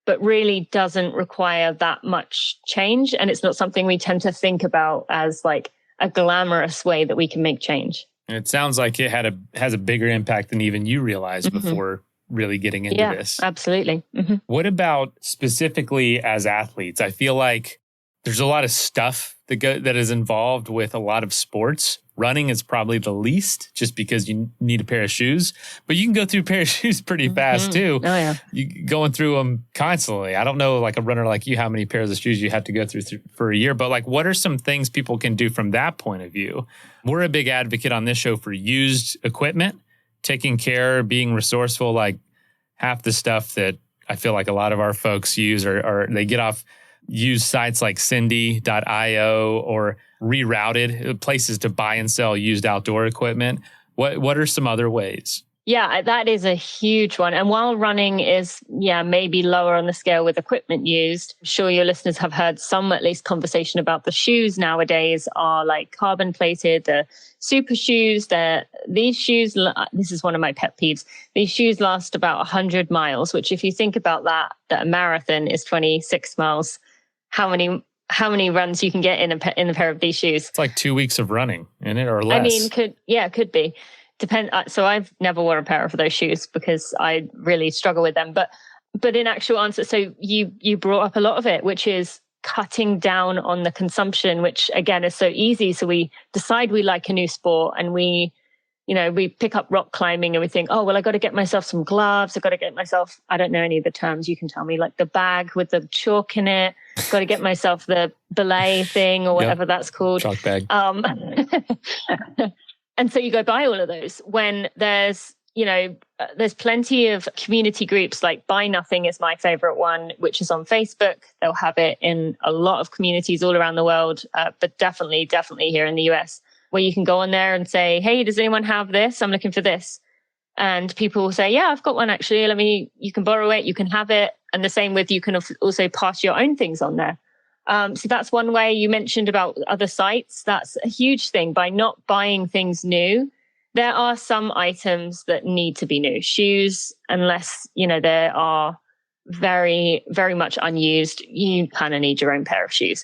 but really doesn't require that much change. And it's not something we tend to think about as like a glamorous way that we can make change. And it sounds like it has a bigger impact than even you realized before really getting into this. Absolutely. Mm-hmm. What about specifically as athletes? I feel like there's a lot of stuff that is involved with a lot of sports. Running is probably the least, just because you need a pair of shoes. But you can go through a pair of shoes pretty fast too. Oh yeah, you going through them constantly. I don't know, like a runner like you, how many pairs of shoes you have to go through for a year. But like, what are some things people can do from that point of view? We're a big advocate on this show for used equipment, taking care, being resourceful. Like half the stuff that I feel like a lot of our folks use, or they get off used sites like Cindy.io or rerouted places to buy and sell used outdoor equipment. What are some other ways? Yeah, that is a huge one. And while running is, maybe lower on the scale with equipment used, I'm sure your listeners have heard some at least conversation about the shoes nowadays are like carbon plated, the super shoes. These shoes, this is one of my pet peeves. These shoes last about 100 miles, which if you think about that a marathon is 26 miles, how many runs you can get in a pair of these shoes? It's like 2 weeks of running in it or less. I mean, could be. So I've never worn a pair of those shoes because I really struggle with them. But in actual answer, so you brought up a lot of it, which is cutting down on the consumption, which again is so easy. So we decide we like a new sport and we pick up rock climbing and we think, oh, well, I got to get myself some gloves. I got to get myself, I don't know any of the terms, you can tell me, like the bag with the chalk in it. Got to get myself the belay thing or whatever that's called. Chalk bag. And so you go buy all of those when there's plenty of community groups like Buy Nothing is my favorite one, which is on Facebook. They'll have it in a lot of communities all around the world, but definitely here in the US, where you can go on there and say, hey, does anyone have this? I'm looking for this. And people will say, yeah, I've got one actually. You can borrow it, you can have it. And the same with, you can also pass your own things on there. So that's one way. You mentioned about other sites. That's a huge thing. By not buying things new, there are some items that need to be new. Shoes, unless, they are very, very much unused, you kind of need your own pair of shoes.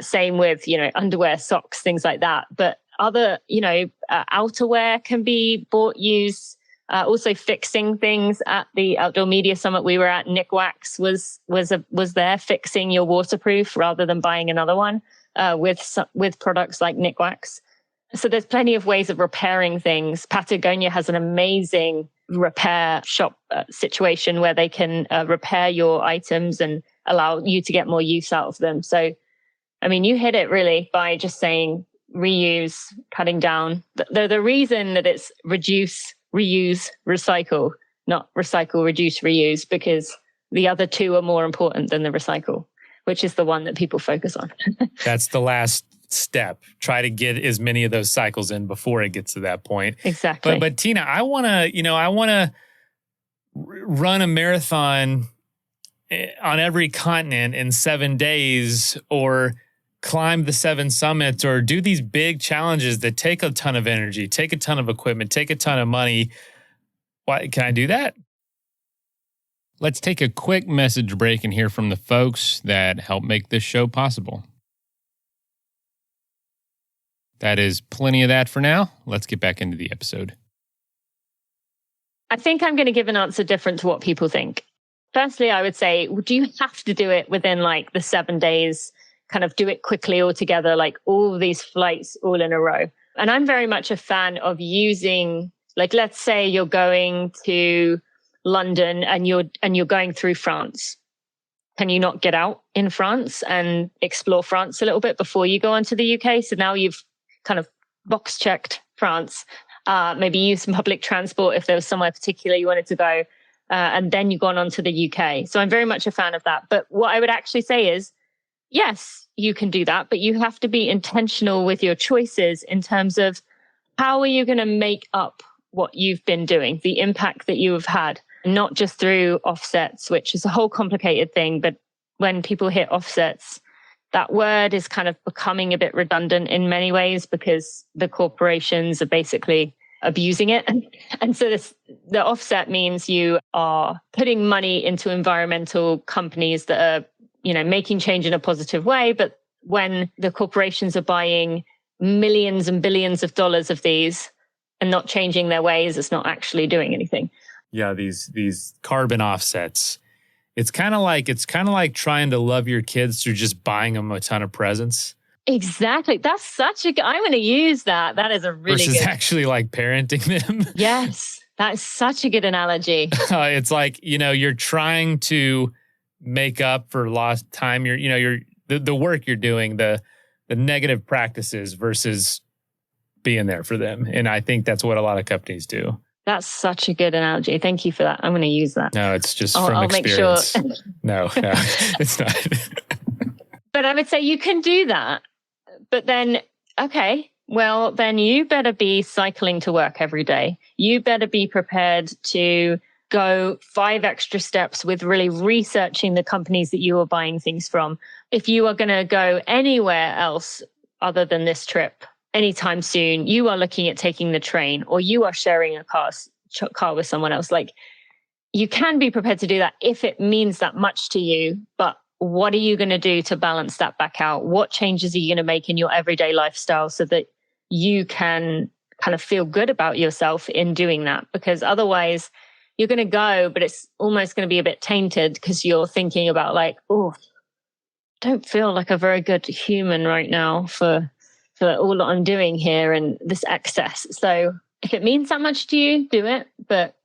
Same with, underwear, socks, things like that. But other, outerwear can be bought used. Also fixing things at the Outdoor Media Summit we were at, Nick Wax was there fixing your waterproof rather than buying another one with products like Nick Wax. So there's plenty of ways of repairing things. Patagonia has an amazing repair shop situation where they can repair your items and allow you to get more use out of them. So, I mean, you hit it really by just saying reuse, cutting down. The reason that it's reduce, reuse, recycle, not recycle, reduce, reuse, because the other two are more important than the recycle, which is the one that people focus on. That's the last step. Try to get as many of those cycles in before it gets to that point. Exactly. But Tina, I want to run a marathon on every continent in 7 days, or climb the 7 summits, or do these big challenges that take a ton of energy, take a ton of equipment, take a ton of money. Why can I do that? Let's take a quick message break and hear from the folks that help make this show possible. That is plenty of that for now. Let's get back into the episode. I think I'm going to give an answer different to what people think. Firstly, I would say, do you have to do it within like the 7 days, kind of do it quickly all together, like all these flights all in a row? And I'm very much a fan of using, like, let's say you're going to London and you're going through France. Can you not get out in France and explore France a little bit before you go on to the UK? So now you've kind of box checked France. Maybe use some public transport if there was somewhere particular you wanted to go. And then you've gone on to the UK. So I'm very much a fan of that. But what I would actually say is, yes, you can do that, but you have to be intentional with your choices in terms of how are you going to make up what you've been doing, the impact that you have had, not just through offsets, which is a whole complicated thing. But when people hit offsets, that word is kind of becoming a bit redundant in many ways because the corporations are basically abusing it. And so the offset means you are putting money into environmental companies that are, making change in a positive way. But when the corporations are buying millions and billions of dollars of these and not changing their ways, it's not actually doing anything. Yeah, these carbon offsets. It's kind of like trying to love your kids through just buying them a ton of presents. Exactly. That's such a good, I'm going to use that. That is a really versus good. actually like parenting them. Yes. That's such a good analogy. It's like, you're trying to make up for lost time. You're the work you're doing, the negative practices versus being there for them. And I think that's what a lot of companies do. That's such a good analogy. Thank you for that. I'm going to use that. No, it's just from experience. Make sure. No, it's not. But I would say you can do that. But then, okay, well, then you better be cycling to work every day. You better be prepared to go 5 extra steps with really researching the companies that you are buying things from. If you are going to go anywhere else other than this trip anytime soon, you are looking at taking the train or you are sharing a car with someone else. Like, you can be prepared to do that if it means that much to you, but what are you going to do to balance that back out? What changes are you going to make in your everyday lifestyle so that you can kind of feel good about yourself in doing that? Because otherwise you're going to go, but it's almost going to be a bit tainted because you're thinking about like, oh, I don't feel like a very good human right now for all that I'm doing here and this excess. So if it means that much to you, do it. But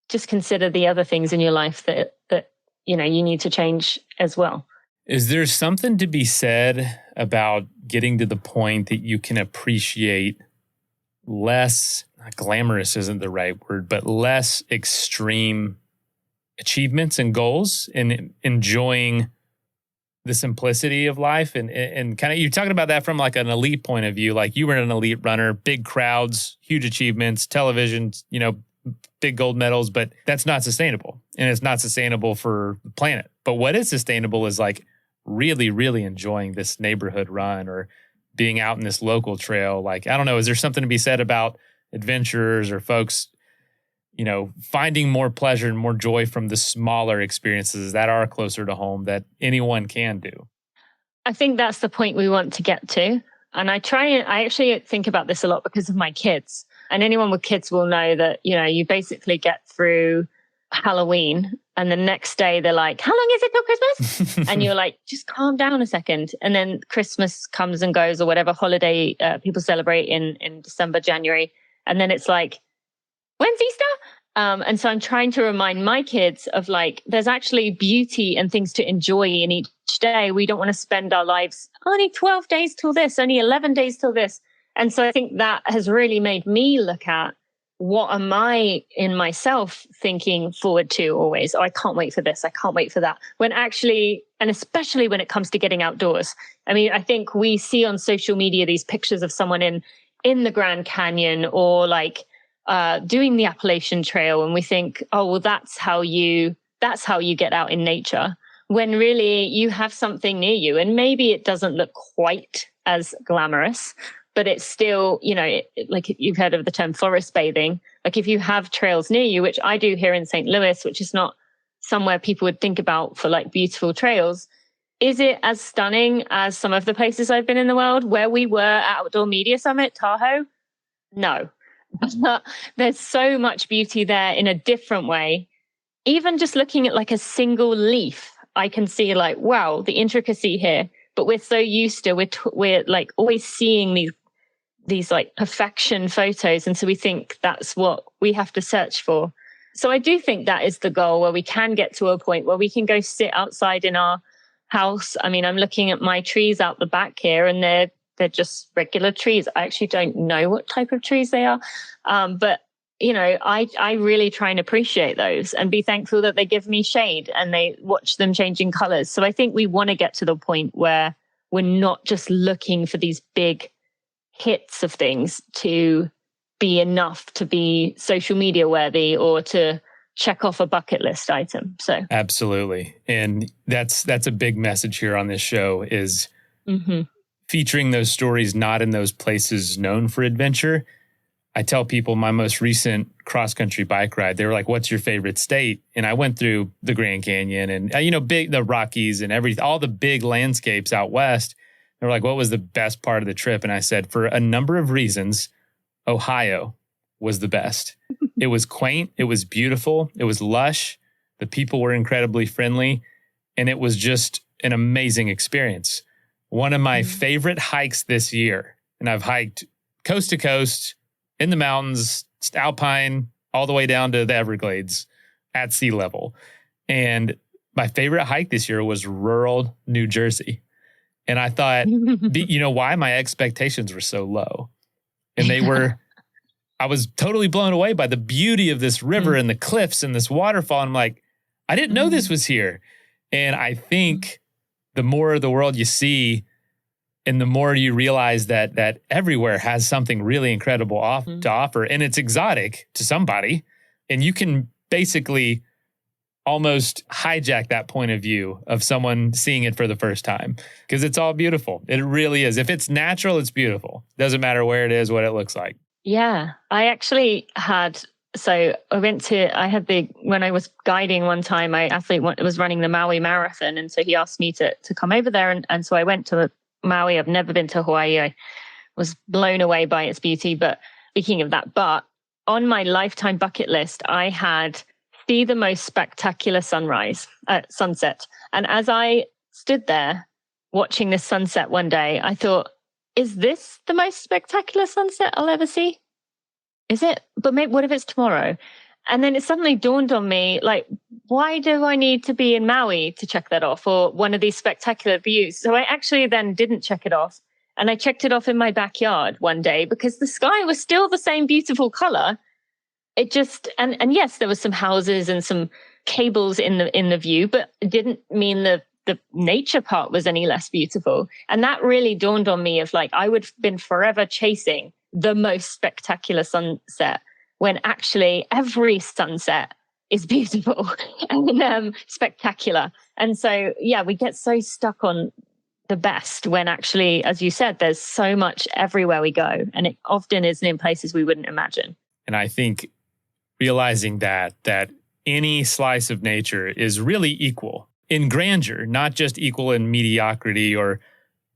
just consider the other things in your life that you need to change as well. Is there something to be said about getting to the point that you can appreciate less, not glamorous isn't the right word, but less extreme achievements and goals and enjoying the simplicity of life? And kind of, you're talking about that from like an elite point of view, like you were an elite runner, big crowds, huge achievements, television, big gold medals, but that's not sustainable. And it's not sustainable for the planet. But what is sustainable is like really, really enjoying this neighborhood run or being out in this local trail. Like, I don't know, is there something to be said about adventurers or folks, finding more pleasure and more joy from the smaller experiences that are closer to home that anyone can do? I think that's the point we want to get to. And I actually think about this a lot because of my kids. And anyone with kids will know that, you basically get through Halloween and the next day they're like, how long is it till Christmas? And you're like, just calm down a second. And then Christmas comes and goes or whatever holiday people celebrate in December, January. And then it's like, when's Easter? And so I'm trying to remind my kids of like, there's actually beauty and things to enjoy in each day. We don't want to spend our lives only 12 days till this, only 11 days till this. And so I think that has really made me look at what am I in myself thinking forward to always? Oh, I can't wait for this. I can't wait for that. When actually, and especially when it comes to getting outdoors. I mean, I think we see on social media these pictures of someone in the Grand Canyon or like doing the Appalachian Trail. And we think, oh, well, that's how you that's how you get out in nature, when really you have something near you. And maybe it doesn't look quite as glamorous, but it's still, like you've heard of the term forest bathing. Like if you have trails near you, which I do here in St. Louis, which is not somewhere people would think about for like beautiful trails, is it as stunning as some of the places I've been in the world? Where we were at Outdoor Media Summit, Tahoe? No. But there's so much beauty there in a different way. Even just looking at like a single leaf, I can see like, wow, the intricacy here. But we're so used to, we're like always seeing these like perfection photos. And so we think that's what we have to search for. So I do think that is the goal, where we can get to a point where we can go sit outside in our house. I mean, I'm looking at my trees out the back here, and they're just regular trees. I actually don't know what type of trees they are. But I really try and appreciate those and be thankful that they give me shade and they watch them changing colors. So I think we want to get to the point where we're not just looking for these big hits of things to be enough to be social media worthy or to check off a bucket list item. So absolutely. And that's a big message here on this show is featuring those stories not in those places known for adventure. I tell people my most recent cross-country bike ride, they were like, what's your favorite state? And I went through the Grand Canyon and, the Rockies and all the big landscapes out west. They were like, what was the best part of the trip? And I said, for a number of reasons, Ohio was the best. It was quaint. It was beautiful. It was lush. The people were incredibly friendly. And it was just an amazing experience. One of my favorite hikes this year, and I've hiked coast to coast, in the mountains, alpine, all the way down to the Everglades at sea level. And my favorite hike this year was rural New Jersey. And I thought, why? My expectations were so low. And I was totally blown away by the beauty of this river and the cliffs and this waterfall. And I'm like, I didn't know this was here. And I think the more of the world you see, and the more you realize that everywhere has something really incredible to offer, and it's exotic to somebody, and you can basically almost hijack that point of view of someone seeing it for the first time, because it's all beautiful. It really is. If it's natural, it's beautiful. Doesn't matter where it is, what it looks like. Yeah. I actually when I was guiding one time, my athlete was running the Maui Marathon. And so he asked me to come over there. And so I went to Maui. I've never been to Hawaii. I was blown away by its beauty. But speaking of that, on my lifetime bucket list, I had see the most spectacular sunset. And as I stood there watching this sunset one day, I thought, is this the most spectacular sunset I'll ever see? Is it? But maybe what if it's tomorrow? And then it suddenly dawned on me, like, why do I need to be in Maui to check that off, or one of these spectacular views? So I actually then didn't check it off. And I checked it off in my backyard one day because the sky was still the same beautiful color. It just, and yes, there was some houses and some cables in the view, but it didn't mean the nature part was any less beautiful. And that really dawned on me of like, I would have been forever chasing the most spectacular sunset, when actually every sunset is beautiful and spectacular. And so, yeah, we get so stuck on the best when actually, as you said, there's so much everywhere we go. And it often isn't in places we wouldn't imagine. And I think realizing that any slice of nature is really equal in grandeur, not just equal in mediocrity or,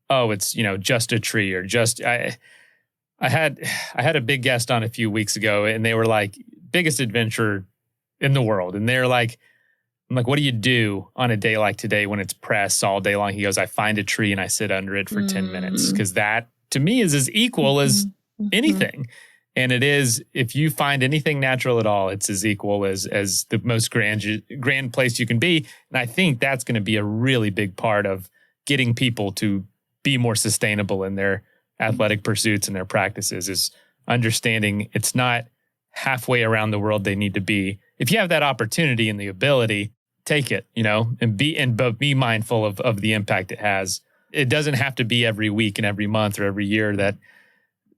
oh, it's, just a tree or just, I had a big guest on a few weeks ago, and they were like, biggest adventure in the world. And they're like, I'm like, what do you do on a day like today when it's press all day long? He goes, I find a tree and I sit under it for 10 minutes. Because that to me is as equal as anything. And it is, if you find anything natural at all, it's as equal as the most grand place you can be. And I think that's going to be a really big part of getting people to be more sustainable in their athletic pursuits and their practices, is understanding it's not halfway around the world they need to be. If you have that opportunity and the ability, take it, and be mindful of the impact it has. It doesn't have to be every week and every month or every year that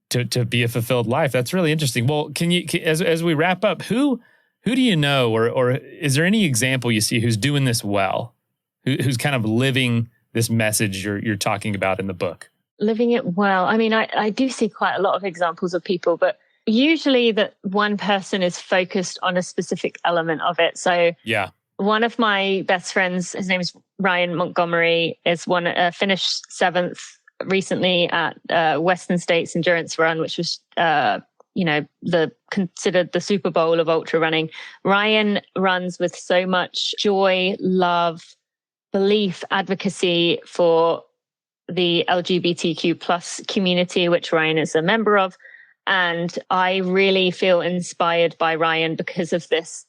to be a fulfilled life. That's really interesting. Well, can you, as we wrap up, who Who do you know, or is there any example you see who's doing this well, who's kind of living this message you're talking about in the book? Living it well. I mean, I do see quite a lot of examples of people, but usually that one person is focused on a specific element of it. So yeah. One of my best friends, his name is Ryan Montgomery, finished 7th recently at Western States Endurance Run, which was, considered the Super Bowl of ultra running. Ryan runs with so much joy, love, belief, advocacy for the LGBTQ plus community, which Ryan is a member of. And I really feel inspired by Ryan because of this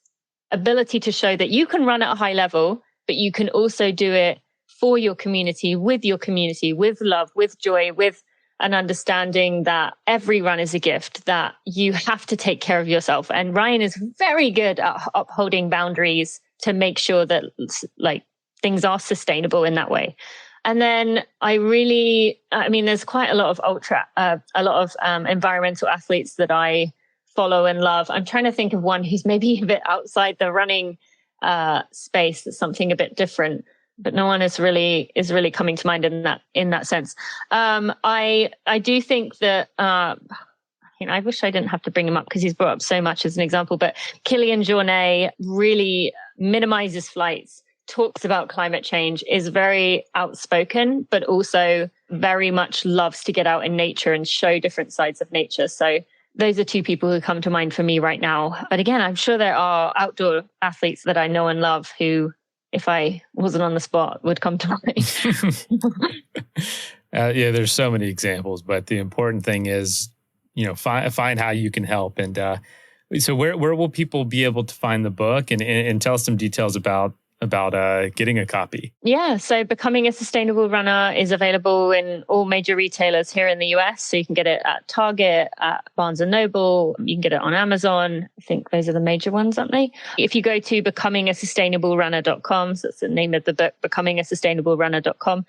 ability to show that you can run at a high level, but you can also do it for your community, with love, with joy, with an understanding that every run is a gift, that you have to take care of yourself. And Ryan is very good at upholding boundaries to make sure that things are sustainable in that way. And then there's quite a lot of environmental athletes that I follow and love. I'm trying to think of one who's maybe a bit outside the running space. That's something a bit different, but no one is really coming to mind in that sense. I do think that I wish I didn't have to bring him up because he's brought up so much as an example. But Kilian Jornet really minimizes flights, talks about climate change, is very outspoken, but also very much loves to get out in nature and show different sides of nature. So those are two people who come to mind for me right now. But again, I'm sure there are outdoor athletes that I know and love who, if I wasn't on the spot, would come to mind. There's so many examples, but the important thing is, find how you can help. And so where will people be able to find the book and tell us some details about getting a copy? Yeah, so Becoming a Sustainable Runner is available in all major retailers here in the US. So you can get it at Target, at Barnes & Noble. You can get it on Amazon. I think those are the major ones, aren't they? If you go to becomingasustainablerunner.com, so that's the name of the book, becomingasustainablerunner.com,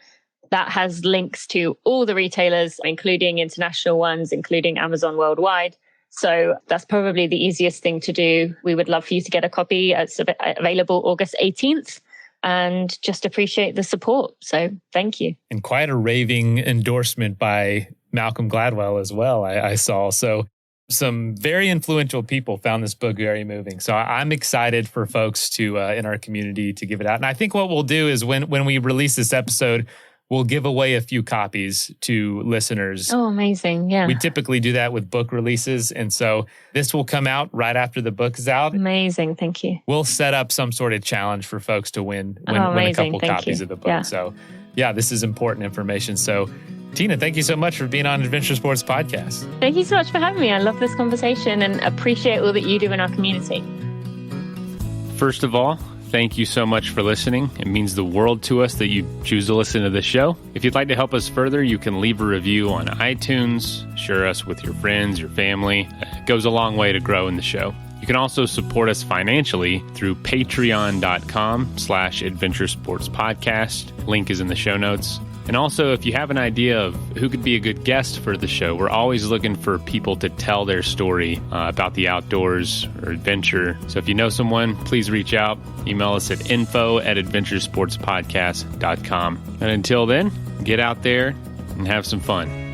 that has links to all the retailers, including international ones, including Amazon worldwide. So that's probably the easiest thing to do. We would love for you to get a copy. It's available August 18th and just appreciate the support. So thank you. And quite a raving endorsement by Malcolm Gladwell as well, I saw. So some very influential people found this book very moving. So I'm excited for folks to in our community to give it out. And I think what we'll do is when we release this episode, we'll give away a few copies to listeners. Oh, amazing. Yeah. We typically do that with book releases. And so this will come out right after the book is out. Amazing. Thank you. We'll set up some sort of challenge for folks to win a couple copies of the book. Yeah. So this is important information. So Tina, thank you so much for being on Adventure Sports Podcast. Thank you so much for having me. I love this conversation and appreciate all that you do in our community. First of all, thank you so much for listening. It means the world to us that you choose to listen to the show. If you'd like to help us further, you can leave a review on iTunes, share us with your friends, your family. It goes a long way to grow in the show. You can also support us financially through patreon.com/adventuresportspodcast. Link is in the show notes. And also, if you have an idea of who could be a good guest for the show, we're always looking for people to tell their story about the outdoors or adventure. So if you know someone, please reach out. Email us at info@adventuresportspodcast.com. And until then, get out there and have some fun.